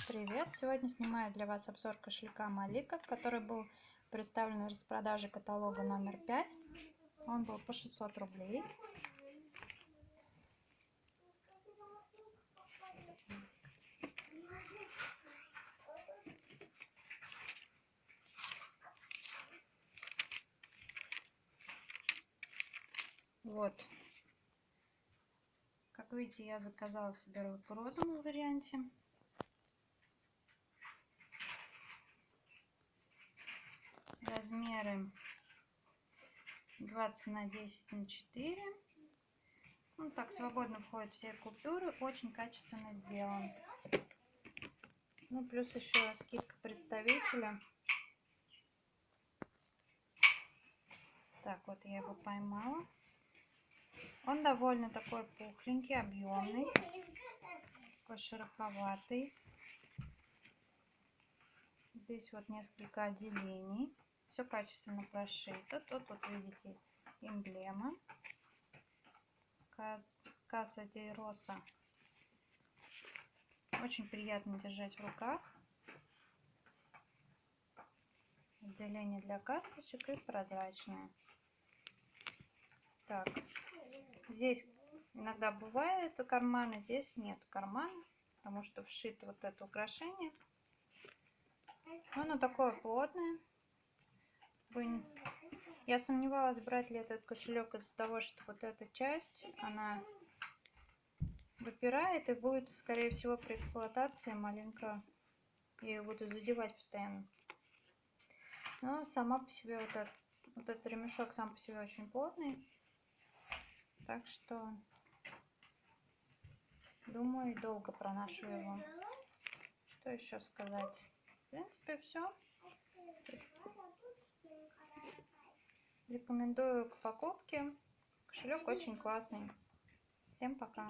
Привет! Сегодня снимаю для вас обзор кошелька Малика, который был представлен в распродаже каталога номер 5. Он был по 600 рублей. Вот. Как видите, я заказала себе в розовом варианте. Размеры 20 на 10 на 4. Ну, так свободно входят все купюры. Очень качественно сделан. Ну, плюс еще скидка представителя. Так, вот я его поймала. Он довольно такой пухленький, объемный, такой шероховатый. Здесь вот несколько отделений. Все качественно прошито. Тут вот видите эмблема. Касса ди Роса. Очень приятно держать в руках. Отделение для карточек и прозрачное. Так, здесь иногда бывают карманы, здесь нет кармана, потому что вшито вот это украшение. Оно такое плотное. Я сомневалась, брать ли этот кошелек из-за того, что вот эта часть, она выпирает и будет, скорее всего, при эксплуатации маленько, я ее буду задевать постоянно. Но сама по себе вот этот ремешок сам по себе очень плотный. Так что, думаю, долго проношу его. Что еще сказать? В принципе, все. Рекомендую к покупке. Кошелек очень классный. Всем пока.